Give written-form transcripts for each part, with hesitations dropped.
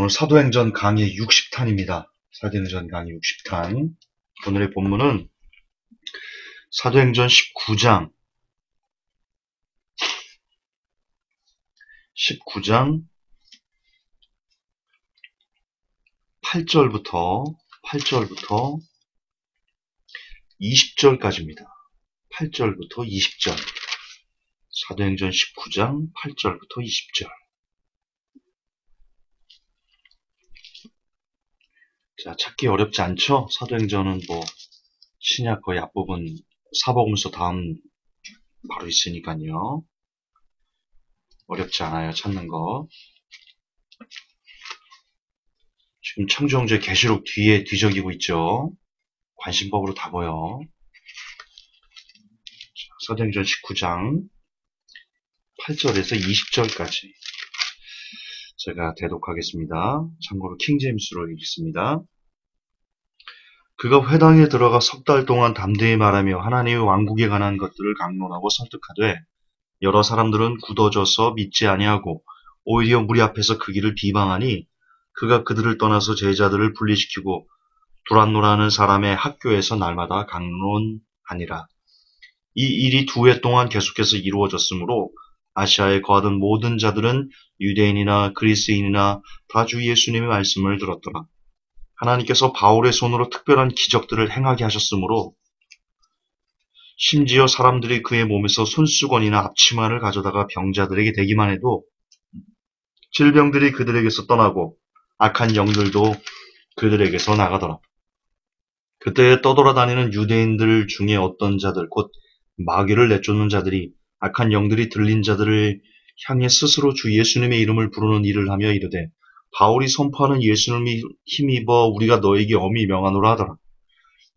오늘 사도행전 강의 60탄입니다. 사도행전 강의 60탄. 오늘의 본문은 사도행전 19장 8절부터 20절까지입니다. 8절부터 20절. 사도행전 19장 8절부터 20절. 자, 찾기 어렵지 않죠? 사도행전은 신약 거의 앞부분 사복음서 다음 바로 있으니까요. 어렵지 않아요, 찾는 거. 지금 창조형제 계시록 뒤에 뒤적이고 있죠? 관심법으로 다 보여. 사도행전 19장 8절에서 20절까지 제가 대독하겠습니다. 참고로 킹제임스로 읽습니다. 그가 회당에 들어가 석 달 동안 담대히 말하며 하나님의 왕국에 관한 것들을 강론하고 설득하되 여러 사람들은 굳어져서 믿지 아니하고 오히려 무리 앞에서 그 길을 비방하니 그가 그들을 떠나서 제자들을 분리시키고 두란노라는 사람의 학교에서 날마다 강론하니라. 이 일이 2해 동안 계속해서 이루어졌으므로 아시아에 거하던 모든 자들은 유대인이나 그리스인이나 다 주 예수님의 말씀을 들었더라. 하나님께서 바울의 손으로 특별한 기적들을 행하게 하셨으므로 심지어 사람들이 그의 몸에서 손수건이나 앞치마를 가져다가 병자들에게 대기만 해도 질병들이 그들에게서 떠나고 악한 영들도 그들에게서 나가더라. 그때 떠돌아다니는 유대인들 중에 어떤 자들 곧 마귀를 내쫓는 자들이 악한 영들이 들린 자들을 향해 스스로 주 예수님의 이름을 부르는 일을 하며 이르되 바울이 선포하는 예수님이 힘입어 우리가 너에게 엄히 명하노라 하더라.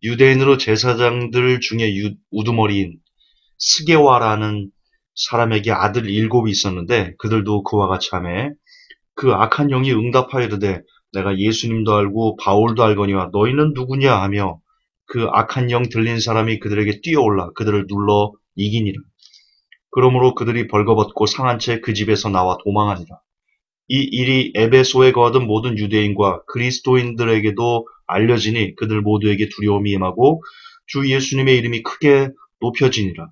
유대인으로 제사장들 중에 우두머리인 스게와라는 사람에게 아들 7이 있었는데 그들도 그와 같이 하매 그 악한 영이 응답하여 이르되 내가 예수님도 알고 바울도 알거니와 너희는 누구냐 하며 그 악한 영 들린 사람이 그들에게 뛰어올라 그들을 눌러 이기니라. 그러므로 그들이 벌거벗고 상한 채 그 집에서 나와 도망하니라. 이 일이 에베소에 거하던 모든 유대인과 그리스도인들에게도 알려지니 그들 모두에게 두려움이 임하고 주 예수님의 이름이 크게 높여지니라.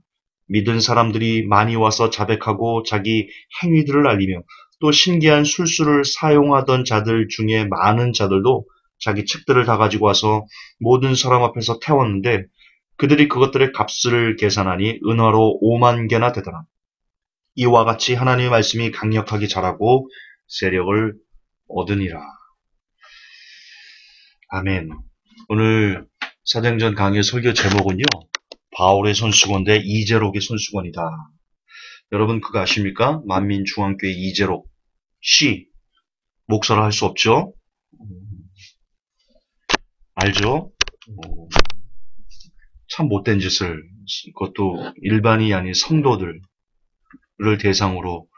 믿은 사람들이 많이 와서 자백하고 자기 행위들을 알리며 또 신기한 술수를 사용하던 자들 중에 많은 자들도 자기 책들을 다 가지고 와서 모든 사람 앞에서 태웠는데 그들이 그것들의 값을 계산하니 은화로 5만 개나 되더라. 이와 같이 하나님의 말씀이 강력하게 자라고 세력을 얻으니라. 아멘. 오늘 사도행전 강의 설교 제목은요. 바울의 손수건 대 이재록의 손수건이다. 여러분 그거 아십니까? 만민중앙교회 이재록 씨. 목사를 할 수 없죠? 알죠? 참 못된 짓을, 그것도 일반이 아닌 성도들을 대상으로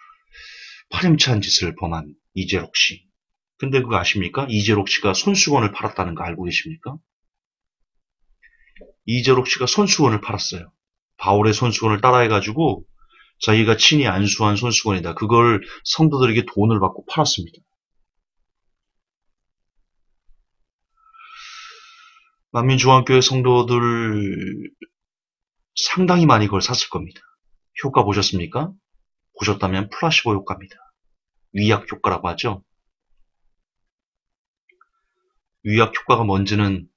파렴치한 짓을 범한 이재록 씨. 근데 그거 아십니까? 이재록 씨가 손수건을 팔았다는 거 알고 계십니까? 이재록 씨가 손수건을 팔았어요. 바울의 손수건을 따라해가지고 자기가 친히 안수한 손수건이다. 그걸 성도들에게 돈을 받고 팔았습니다. 만민중앙교회 성도들 상당히 많이 그걸 샀을 겁니다. 효과 보셨습니까? 보셨다면 플라시보 효과입니다. 위약 효과라고 하죠. 위약 효과가 뭔지는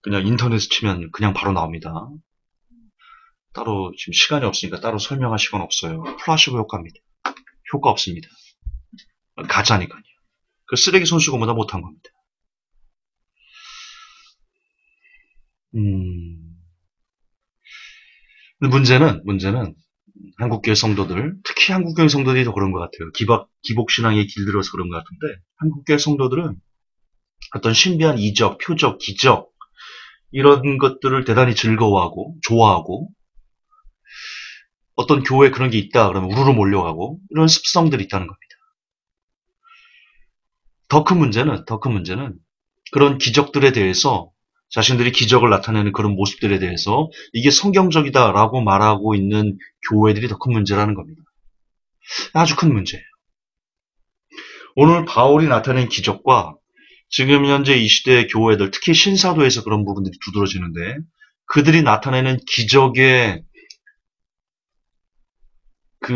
그냥 인터넷에 치면 그냥 바로 나옵니다. 따로 지금 시간이 없으니까 따로 설명할 시간 없어요. 플라시보 효과입니다. 효과 없습니다. 가짜니까요. 그 쓰레기 손수건보다 못한 겁니다. 문제는 한국교회 성도들, 특히 한국교회 성도들이 더 그런 것 같아요. 기복신앙에 길들여서 그런 것 같은데 한국교회 성도들은 어떤 신비한 이적, 표적, 기적 이런 것들을 대단히 즐거워하고 좋아하고 어떤 교회에 그런 게 있다 그러면 우르르 몰려가고 이런 습성들이 있다는 겁니다. 더 큰 문제는 그런 기적들에 대해서 자신들이 기적을 나타내는 그런 모습들에 대해서 이게 성경적이다라고 말하고 있는 교회들이 더 큰 문제라는 겁니다. 아주 큰 문제예요. 오늘 바울이 나타낸 기적과 지금 현재 이 시대의 교회들, 특히 신사도에서 그런 부분들이 두드러지는데 그들이 나타내는 기적의 그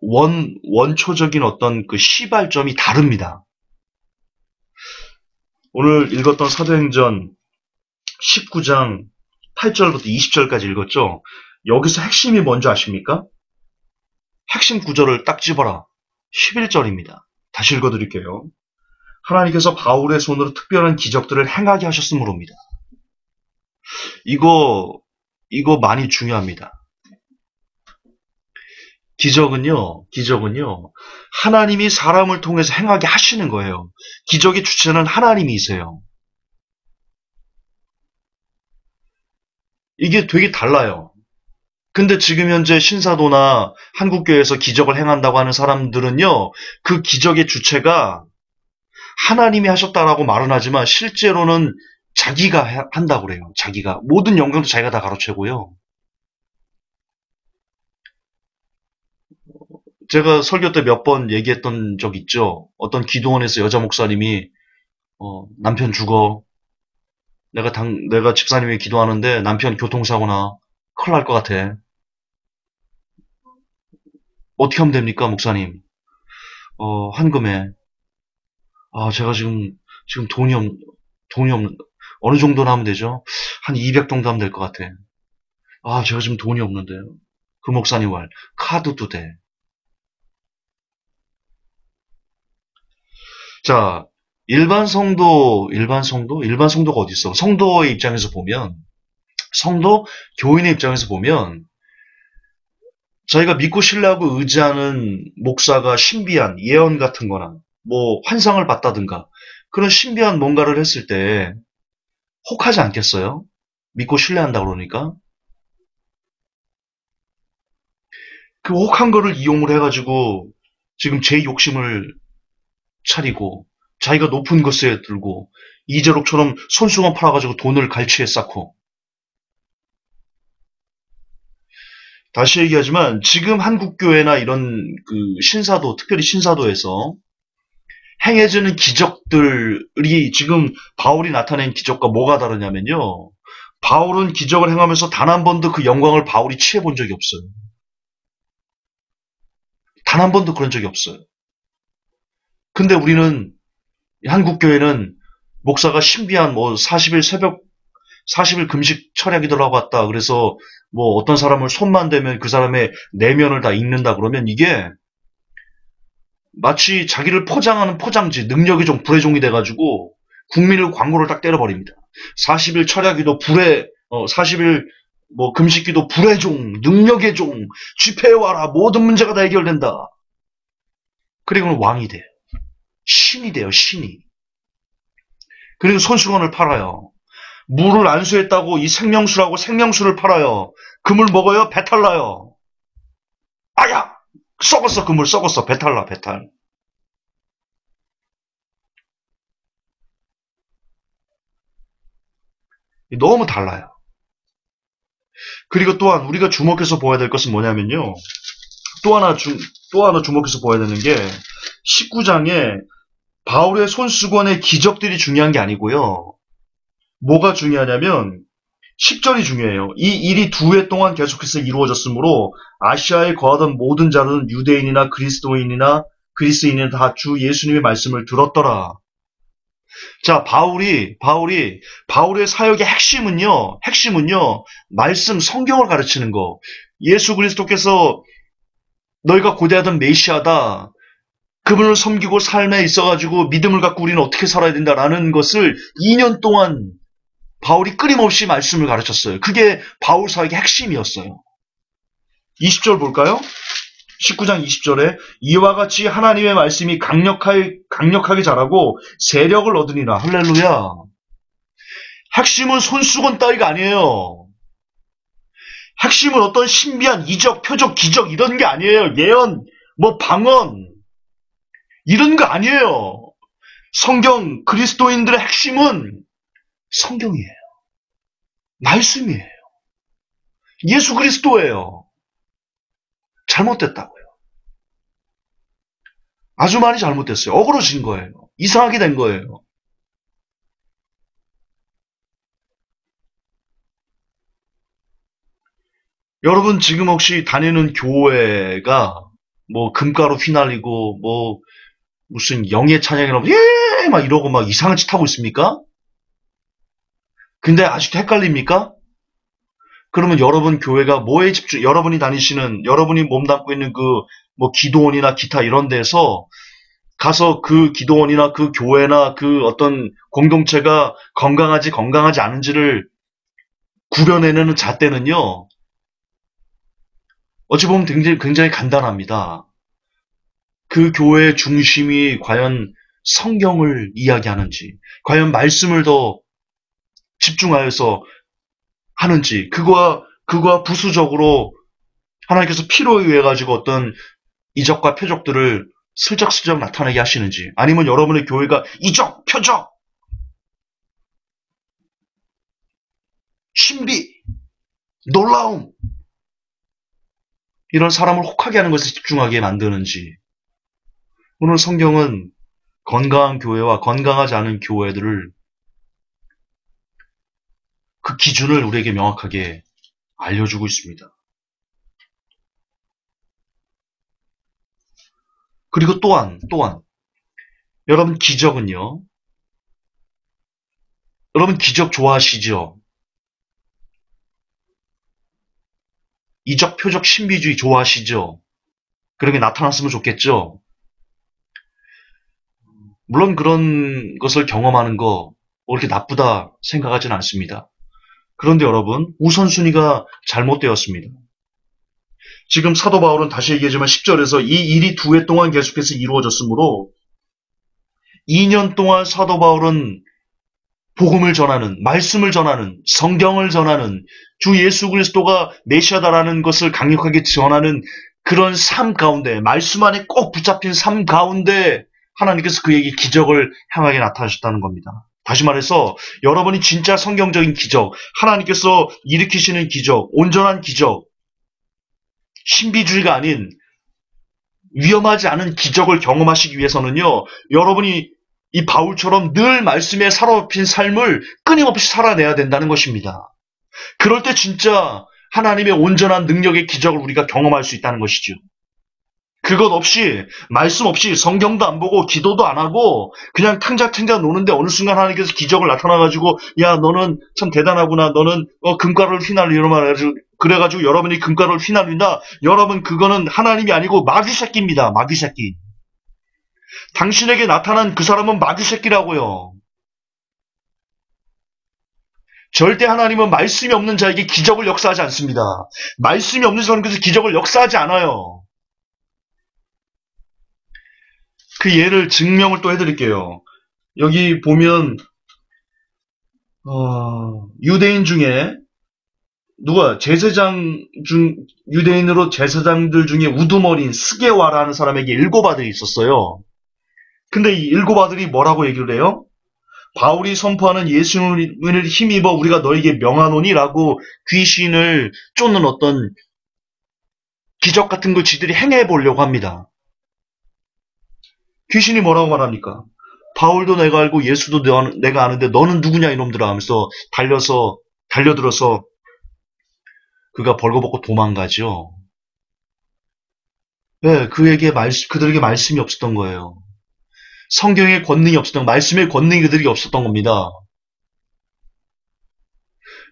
원초적인 어떤 그 시발점이 다릅니다. 오늘 읽었던 사도행전 19장 8절부터 20절까지 읽었죠? 여기서 핵심이 뭔지 아십니까? 핵심 구절을 딱 집어라. 11절입니다. 다시 읽어드릴게요. 하나님께서 바울의 손으로 특별한 기적들을 행하게 하셨으므로입니다. 이거 많이 중요합니다. 기적은요, 하나님이 사람을 통해서 행하게 하시는 거예요. 기적의 주체는 하나님이세요. 이게 되게 달라요. 근데 지금 현재 신사도나 한국교회에서 기적을 행한다고 하는 사람들은요, 그 기적의 주체가 하나님이 하셨다라고 말은 하지만 실제로는 자기가 한다고 그래요. 자기가. 모든 영광도 자기가 다 가로채고요. 제가 설교 때 몇 번 얘기했던 적 있죠. 어떤 기도원에서 여자 목사님이 남편 죽어. 내가 집사님 위해 기도하는데 남편 교통사고나 큰일 날 것 같아. 어떻게 하면 됩니까, 목사님? 한금에. 제가 지금 돈이 없는, 어느 정도나 하면 되죠? 한 200 정도 하면 될 것 같아. 제가 지금 돈이 없는데요. 그 목사님 말, 카드도 돼. 자, 일반 성도가 어디 있어? 성도의 입장에서 보면, 교인의 입장에서 보면, 저희가 믿고 신뢰하고 의지하는 목사가 신비한 예언 같은 거나, 뭐, 환상을 봤다든가, 그런 신비한 뭔가를 했을 때, 혹하지 않겠어요? 믿고 신뢰한다 그러니까? 그 혹한 거를 이용을 해가지고, 지금 제 욕심을 차리고, 자기가 높은 것에 들고, 이재록처럼 손수건 팔아가지고 돈을 갈취해 쌓고, 다시 얘기하지만 지금 한국교회나 이런 그 신사도, 특별히 신사도에서 행해지는 기적들이 지금 바울이 나타낸 기적과 뭐가 다르냐면요. 바울은 기적을 행하면서 단 한 번도 그 영광을 바울이 취해본 적이 없어요. 단 한 번도 그런 적이 없어요. 근데 우리는 한국교회는 목사가 신비한 뭐 40일 금식 철야기도라고 왔다. 그래서 뭐 어떤 사람을 손만 대면 그 사람의 내면을 다 읽는다 그러면 이게 마치 자기를 포장하는 포장지, 능력이 좀 불의 종이 돼가지고 국민을 광고를 딱 때려버립니다. 40일 철야기도 불의, 40일 뭐 금식기도 불의 종, 능력의 종, 집회에 와라, 모든 문제가 다 해결된다. 그리고는 왕이 돼. 신이 돼요, 신이. 그리고 손수건을 팔아요. 물을 안수했다고 이 생명수라고 생명수를 팔아요. 그물 먹어요? 배탈 나요. 아야! 썩었어, 그물 썩었어. 배탈 나, 배탈. 너무 달라요. 그리고 또한 우리가 주목해서 보아야 될 것은 뭐냐면요. 또 하나 주목해서 보아야 되는 게 19장에 바울의 손수건의 기적들이 중요한 게 아니고요. 뭐가 중요하냐면 10절이 중요해요. 이 일이 2해 동안 계속해서 이루어졌으므로 아시아에 거하던 모든 자들은 유대인이나 그리스인이나 다 주 예수님의 말씀을 들었더라. 자, 바울의 사역의 핵심은요, 말씀, 성경을 가르치는 거. 예수 그리스도께서 너희가 고대하던 메시아다. 그분을 섬기고 삶에 있어가지고 믿음을 갖고 우리는 어떻게 살아야 된다라는 것을 2년 동안 바울이 끊임없이 말씀을 가르쳤어요. 그게 바울 사역의 핵심이었어요. 20절 볼까요? 19장 20절에 이와 같이 하나님의 말씀이 강력하게 자라고 세력을 얻으니라. 할렐루야. 핵심은 손수건 따위가 아니에요. 핵심은 어떤 신비한 이적, 표적, 기적 이런 게 아니에요. 예언, 뭐 방언 이런 거 아니에요. 성경, 그리스도인들의 핵심은 성경이에요. 말씀이에요. 예수 그리스도예요. 잘못됐다고요. 아주 많이 잘못됐어요. 어그러진 거예요. 이상하게 된 거예요. 여러분 지금 혹시 다니는 교회가 뭐 금가루 휘날리고 뭐 무슨 영예 찬양이라고 예! 막 이러고 막 이상한 짓 하고 있습니까? 근데 아직도 헷갈립니까? 그러면 여러분 교회가 뭐에 집중, 여러분이 다니시는, 여러분이 몸담고 있는 그, 뭐, 기도원이나 기타 이런 데서 가서 그 기도원이나 그 교회나 그 어떤 공동체가 건강하지, 건강하지 않은지를 구별해내는 잣대는요, 어찌 보면 굉장히 간단합니다. 그 교회의 중심이 과연 성경을 이야기하는지, 과연 말씀을 더 집중하여서 하는지, 그거와 부수적으로 하나님께서 필요에 의해 가지고 어떤 이적과 표적들을 슬쩍슬쩍 나타내게 하시는지, 아니면 여러분의 교회가 이적, 표적, 신비, 놀라움, 이런 사람을 혹하게 하는 것에 집중하게 만드는지. 오늘 성경은 건강한 교회와 건강하지 않은 교회들을, 그 기준을 우리에게 명확하게 알려주고 있습니다. 그리고 또한 여러분 기적은요, 여러분 기적 좋아하시죠? 이적, 표적, 신비주의 좋아하시죠? 그런 게 나타났으면 좋겠죠? 물론 그런 것을 경험하는 거 뭐 그렇게 나쁘다 생각하지는 않습니다. 그런데 여러분, 우선순위가 잘못되었습니다. 지금 사도 바울은 다시 얘기하지만 10절에서 이 일이 2해 동안 계속해서 이루어졌으므로 2년 동안 사도 바울은 복음을 전하는, 말씀을 전하는, 성경을 전하는, 주 예수 그리스도가 메시아다라는 것을 강력하게 전하는 그런 삶 가운데, 말씀 안에 꼭 붙잡힌 삶 가운데 하나님께서 그에게 기적을 향하게 나타나셨다는 겁니다. 다시 말해서 여러분이 진짜 성경적인 기적, 하나님께서 일으키시는 기적, 온전한 기적, 신비주의가 아닌 위험하지 않은 기적을 경험하시기 위해서는요, 여러분이 이 바울처럼 늘 말씀에 사로잡힌 삶을 끊임없이 살아내야 된다는 것입니다. 그럴 때 진짜 하나님의 온전한 능력의 기적을 우리가 경험할 수 있다는 것이죠. 그것 없이, 말씀 없이 성경도 안 보고 기도도 안 하고 그냥 탕자탕자 노는데 어느 순간 하나님께서 기적을 나타나가지고 야 너는 참 대단하구나, 너는 금가루를 휘날리려 말해가지고 그래가지고 여러분이 금가루를 휘날린다. 여러분 그거는 하나님이 아니고 마귀 새끼입니다. 마귀 새끼. 당신에게 나타난 그 사람은 마귀 새끼라고요. 절대 하나님은 말씀이 없는 자에게 기적을 역사하지 않습니다. 말씀이 없는 사람께서 기적을 역사하지 않아요. 그 예를 증명을 또 해드릴게요. 여기 보면 유대인 중에 누가 제사장 중 유대인으로 제사장들 중에 우두머리인 스게와라는 사람에게 7아들이 있었어요. 근데 이 7아들이 뭐라고 얘기를 해요? 바울이 선포하는 예수님을 힘입어 우리가 너에게 명하노니라고 귀신을 쫓는 어떤 기적 같은 걸 지들이 행해 보려고 합니다. 귀신이 뭐라고 말합니까? 바울도 내가 알고 예수도 내가 아는데 너는 누구냐 이놈들아 하면서 달려들어서 그가 벌거벗고 도망가죠. 네, 그들에게 말씀이 없었던 거예요. 성경의 권능이 없었던, 말씀의 권능이 그들에게 없었던 겁니다.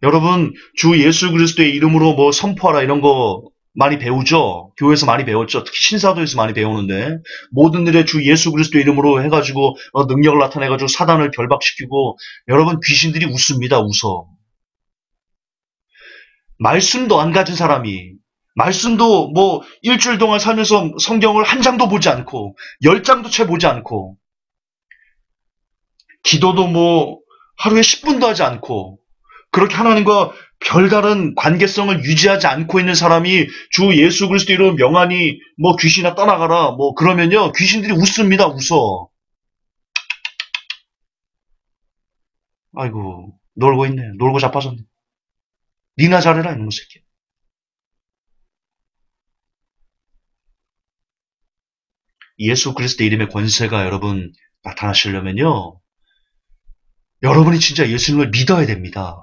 여러분, 주 예수 그리스도의 이름으로 뭐 선포하라 이런 거 많이 배우죠? 교회에서 많이 배웠죠? 특히 신사도에서 많이 배우는데, 모든 일에 주 예수 그리스도의 이름으로 해가지고, 능력을 나타내가지고 사단을 결박시키고, 여러분 귀신들이 웃습니다, 웃어. 말씀도 안 가진 사람이, 말씀도 뭐 일주일 동안 살면서 성경을 한 장도 보지 않고, 10장도 채 보지 않고, 기도도 뭐 하루에 10분도 하지 않고, 그렇게 하나님과 별다른 관계성을 유지하지 않고 있는 사람이 주 예수 그리스도 이름 명하니 뭐 귀신아 떠나가라 뭐 그러면요 귀신들이 웃습니다. 웃어. 아이고 놀고 있네. 놀고 자빠졌네. 니나 잘해라 이놈의 새끼. 예수 그리스도 이름의 권세가 여러분 나타나시려면요. 여러분이 진짜 예수님을 믿어야 됩니다.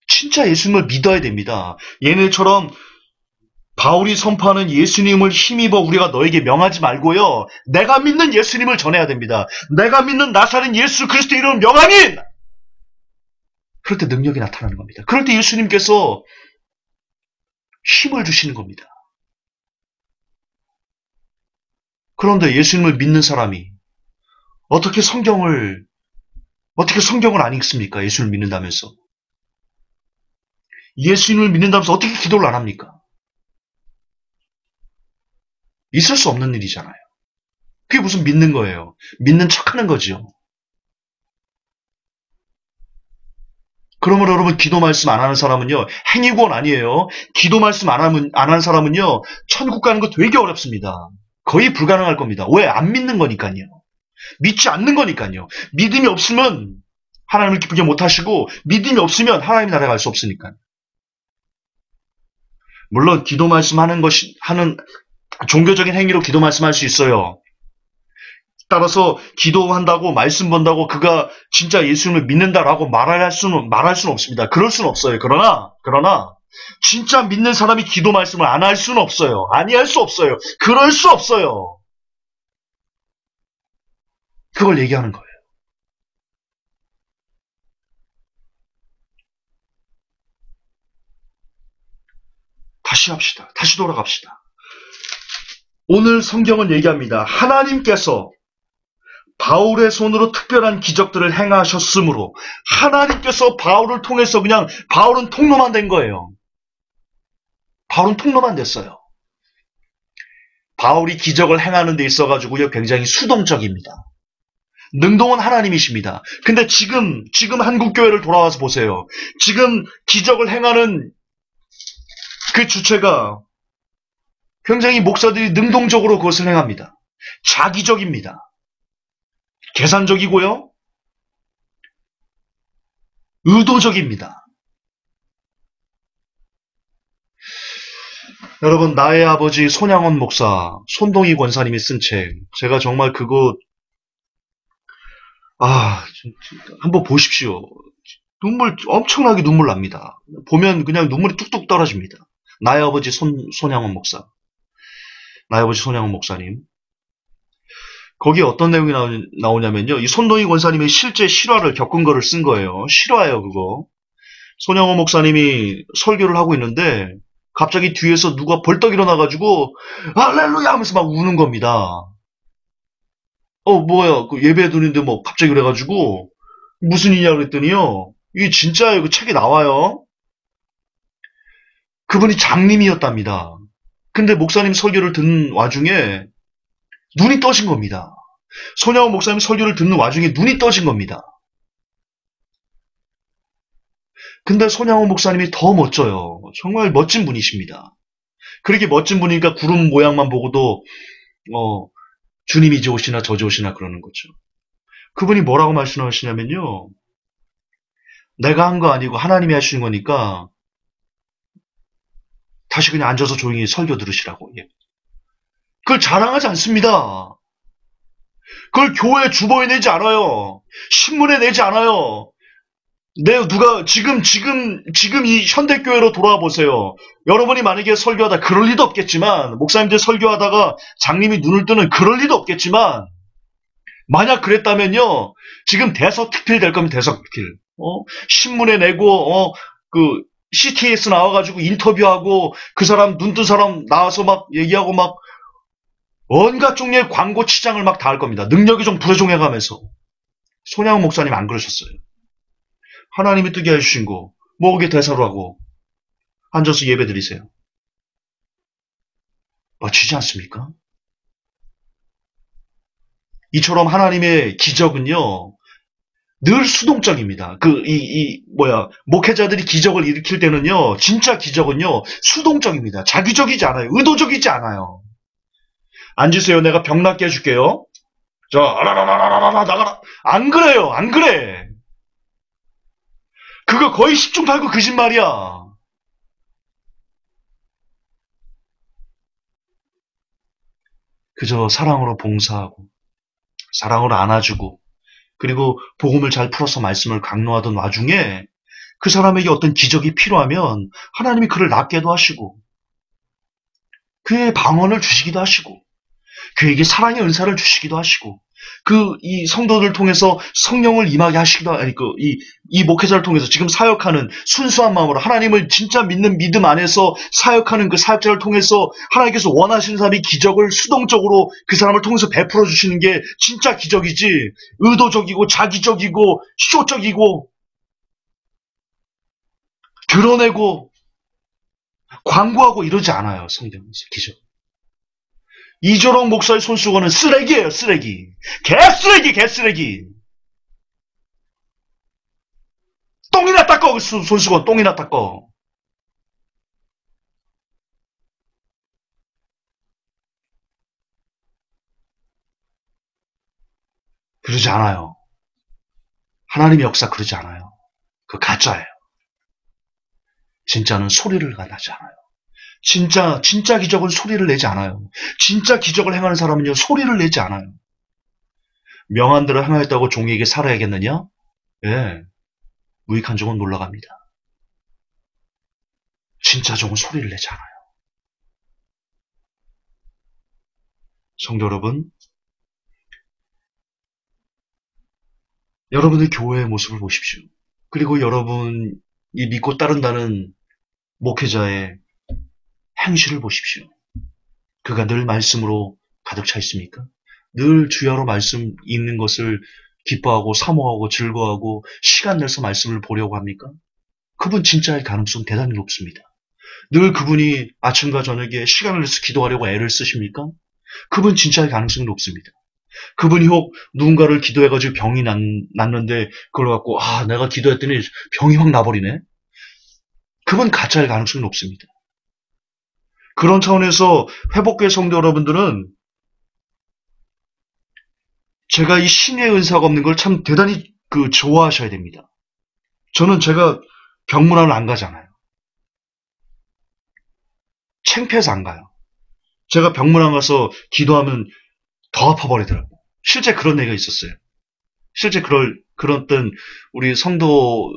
진짜 예수님을 믿어야 됩니다. 얘네처럼 바울이 선포하는 예수님을 힘입어 우리가 너에게 명하지 말고요. 내가 믿는 예수님을 전해야 됩니다. 내가 믿는 나사렛 예수 그리스도 이름을 명하니! 그럴 때 능력이 나타나는 겁니다. 그럴 때 예수님께서 힘을 주시는 겁니다. 그런데 예수님을 믿는 사람이 어떻게 성경을 안 읽습니까? 예수님을 믿는다면서. 예수님을 믿는다면서 어떻게 기도를 안 합니까? 있을 수 없는 일이잖아요. 그게 무슨 믿는 거예요. 믿는 척하는 거죠. 그러면 여러분 기도 말씀 안 하는 사람은요. 행위구원 아니에요. 기도 말씀 안 하는 사람은요. 천국 가는 거 되게 어렵습니다. 거의 불가능할 겁니다. 왜? 안 믿는 거니까요. 믿지 않는 거니까요. 믿음이 없으면 하나님을 기쁘게 못하시고 믿음이 없으면 하나님 나라에 갈 수 없으니까요. 물론 기도 말씀하는 종교적인 행위로 기도 말씀할 수 있어요. 따라서 기도한다고 말씀 본다고 그가 진짜 예수님을 믿는다라고 말할 수는 없습니다. 그럴 수는 없어요. 그러나 진짜 믿는 사람이 기도 말씀을 안 할 수는 없어요. 아니할 수 없어요. 그럴 수 없어요. 그걸 얘기하는 거예요. 다시 합시다. 다시 돌아갑시다. 오늘 성경은 얘기합니다. 하나님께서 바울의 손으로 특별한 기적들을 행하셨으므로 하나님께서 바울을 통해서 그냥 바울은 통로만 된 거예요. 바울은 통로만 됐어요. 바울이 기적을 행하는 데 있어가지고요 굉장히 수동적입니다. 능동은 하나님이십니다. 근데 지금 한국교회를 돌아와서 보세요. 지금 기적을 행하는 그 주체가 굉장히 목사들이 능동적으로 그것을 행합니다. 자기적입니다. 계산적이고요. 의도적입니다. 여러분 나의 아버지 손양원 목사, 손동희 권사님이 쓴 책 제가 정말 그거 한번 보십시오. 엄청나게 눈물 납니다. 보면 그냥 눈물이 뚝뚝 떨어집니다. 나의 아버지 손양원 목사. 나의 아버지 손양원 목사님. 거기에 어떤 내용이 나오냐면요. 이 손동희 권사님의 실제 실화를 겪은 거를 쓴 거예요. 실화예요, 그거. 손양원 목사님이 설교를 하고 있는데 갑자기 뒤에서 누가 벌떡 일어나가지고 할렐루야 하면서 막 우는 겁니다. 뭐야, 그 예배 드리는데 뭐 갑자기 그래가지고 무슨 일이냐 그랬더니요. 이게 진짜예요. 그 책에 나와요. 그분이 장님이었답니다. 근데 목사님 설교를 듣는 와중에 눈이 떠진 겁니다. 손양원 목사님 설교를 듣는 와중에 눈이 떠진 겁니다. 근데 손양원 목사님이 더 멋져요. 정말 멋진 분이십니다. 그렇게 멋진 분이니까 구름 모양만 보고도 주님이 이제 오시나 저제 오시나 그러는 거죠. 그분이 뭐라고 말씀하시냐면요. 내가 한 거 아니고 하나님이 하시는 거니까 다시 그냥 앉아서 조용히 설교 들으시라고. 그걸 자랑하지 않습니다. 그걸 교회 주보에 내지 않아요. 신문에 내지 않아요. 누가 지금 이 현대교회로 돌아와 보세요. 여러분이 만약에 설교하다 그럴 리도 없겠지만 목사님들 설교하다가 장님이 눈을 뜨는 그럴 리도 없겠지만 만약 그랬다면요. 지금 대서특필 될 거면 대서특필. 신문에 내고 그 CTS 나와가지고 인터뷰하고 그 사람 눈 뜬 사람 나와서 막 얘기하고 막 온갖 종류의 광고 치장을 막 다 할 겁니다. 능력이 좀 부여종해가면서. 손양원 목사님 안 그러셨어요. 하나님이 뜨게 해주신 거 뭐 그게 대사로 하고 앉아서 예배 드리세요. 멋지지 않습니까? 이처럼 하나님의 기적은요 늘 수동적입니다. 목회자들이 기적을 일으킬 때는요 진짜 기적은요 수동적입니다. 자기적이지 않아요. 의도적이지 않아요. 앉으세요. 내가 병 낫게 해줄게요. 자, 아라라라라라 나가라. 안 그래요. 안 그래. 그거 거의 10중 8구 거짓말이야. 그저 사랑으로 봉사하고 사랑으로 안아주고 그리고 복음을 잘 풀어서 말씀을 강론하던 와중에 그 사람에게 어떤 기적이 필요하면 하나님이 그를 낫게도 하시고 그의 방언을 주시기도 하시고 그에게 사랑의 은사를 주시기도 하시고 이 성도들 통해서 성령을 임하게 하시기도 아니 이 목회자를 통해서 지금 사역하는 순수한 마음으로 하나님을 진짜 믿는 믿음 안에서 사역하는 그 사역자를 통해서 하나님께서 원하시는 사람이 기적을 수동적으로 그 사람을 통해서 베풀어 주시는 게 진짜 기적이지 의도적이고 자기적이고 쇼적이고 드러내고 광고하고 이러지 않아요. 성경에서 기적. 이조롱 목사의 손수건은 쓰레기예요. 쓰레기. 개쓰레기. 개쓰레기. 똥이나 닦어. 그 손수건 똥이나 닦어. 그러지 않아요. 하나님의 역사 그러지 않아요. 그 가짜예요. 진짜는 소리를 나지 않아요. 진짜 기적은 소리를 내지 않아요. 진짜 기적을 행하는 사람은요, 소리를 내지 않아요. 명한 대로 행하였다고 종에게 살아야겠느냐? 예. 무익한 종은 놀라갑니다. 진짜 종은 소리를 내지 않아요. 성도 여러분, 여러분의 교회의 모습을 보십시오. 그리고 여러분이 믿고 따른다는 목회자의 행실을 보십시오. 그가 늘 말씀으로 가득 차 있습니까? 늘 주야로 말씀 읽는 것을 기뻐하고 사모하고 즐거워하고 시간 내서 말씀을 보려고 합니까? 그분 진짜일 가능성 대단히 높습니다. 늘 그분이 아침과 저녁에 시간을 내서 기도하려고 애를 쓰십니까? 그분 진짜일 가능성이 높습니다. 그분이 혹 누군가를 기도해가지고 병이 났는데 그걸 갖고 내가 기도했더니 병이 확 나버리네? 그분 가짜일 가능성이 높습니다. 그런 차원에서 회복교회 성도 여러분들은 제가 이 신의 은사가 없는 걸 참 대단히 좋아하셔야 됩니다. 저는 제가 병문안을 안 가잖아요. 창피해서 안 가요. 제가 병문안 가서 기도하면 더 아파버리더라고요. 실제 그런 얘기가 있었어요. 실제 그런 땐 우리 성도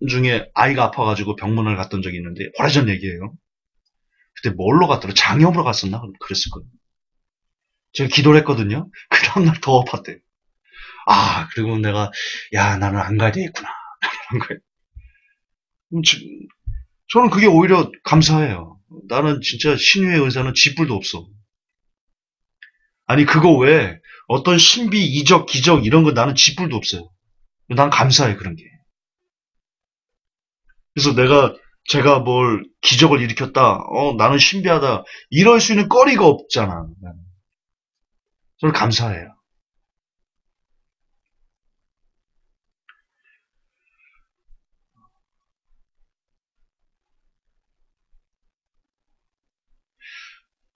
중에 아이가 아파가지고 병문안을 갔던 적이 있는데 오래전 얘기예요. 그때 뭘로 갔더라? 장염으로 갔었나? 그랬을 거예요. 제가 기도를 했거든요. 그 다음날 더 아팠대요. 그리고 내가 나는 안 가야 되겠구나. 한 거예요. 저는 그게 오히려 감사해요. 나는 진짜 신유의 은사는 쥐뿔도 없어. 아니 그거 외에 어떤 신비, 이적, 기적 이런 거 나는 쥐뿔도 없어요. 난 감사해 그런 게. 그래서 제가 뭘 기적을 일으켰다. 나는 신비하다. 이럴 수 있는 거리가 없잖아. 저는 감사해요.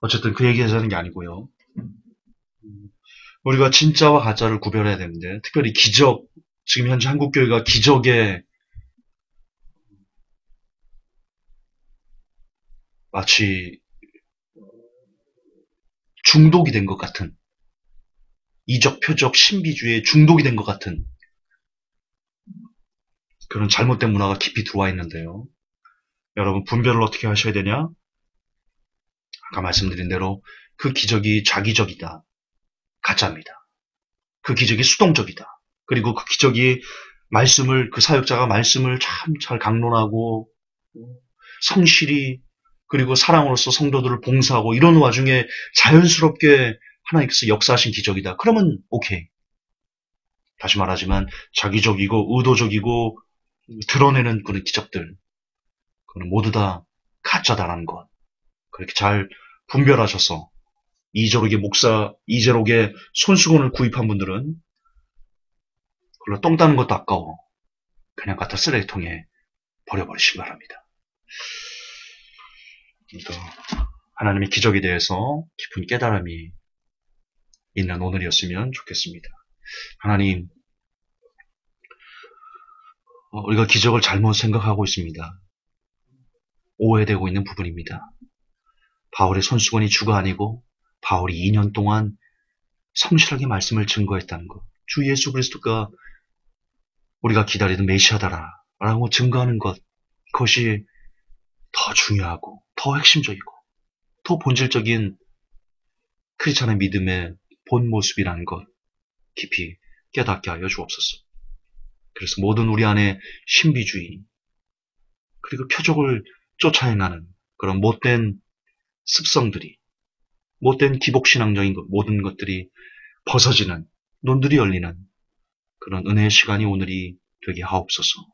어쨌든 그 얘기 하자는 게 아니고요. 우리가 진짜와 가짜를 구별해야 되는데 특별히 기적, 지금 현재 한국교회가 기적에 마치 중독이 된 것 같은 이적, 표적, 신비주의에 중독이 된 것 같은 그런 잘못된 문화가 깊이 들어와 있는데요. 여러분 분별을 어떻게 하셔야 되냐? 아까 말씀드린 대로 그 기적이 자기적이다. 가짜입니다. 그 기적이 수동적이다. 그리고 그 기적이 그 사역자가 말씀을 참 잘 강론하고 성실히 그리고 사랑으로서 성도들을 봉사하고 이런 와중에 자연스럽게 하나님께서 역사하신 기적이다. 그러면 오케이. 다시 말하지만 자기적이고 의도적이고 드러내는 그런 기적들 그거는 모두 다 가짜다라는 것. 그렇게 잘 분별하셔서 이재록의 손수건을 구입한 분들은 그걸로 똥 따는 것도 아까워. 그냥 갖다 쓰레기통에 버려버리시기 바랍니다. 하나님의 기적에 대해서 깊은 깨달음이 있는 오늘이었으면 좋겠습니다. 하나님, 우리가 기적을 잘못 생각하고 있습니다. 오해되고 있는 부분입니다. 바울의 손수건이 주가 아니고 바울이 2년 동안 성실하게 말씀을 증거했다는 것. 주 예수 그리스도가 우리가 기다리던 메시아다라고 증거하는 것. 그것이 더 중요하고 더 핵심적이고 더 본질적인 크리스찬의 믿음의 본 모습이라는 것 깊이 깨닫게 하여 주옵소서. 그래서 모든 우리 안에 신비주의 그리고 표적을 쫓아행하는 그런 못된 습성들이 못된 기복신앙적인 모든 것들이 벗어지는 눈들이 열리는 그런 은혜의 시간이 오늘이 되게 하옵소서.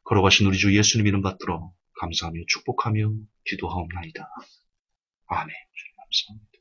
걸어가신 우리 주 예수님 이름 받들어 감사하며 축복하며 기도하옵나이다. 아멘. 주님 감사합니다.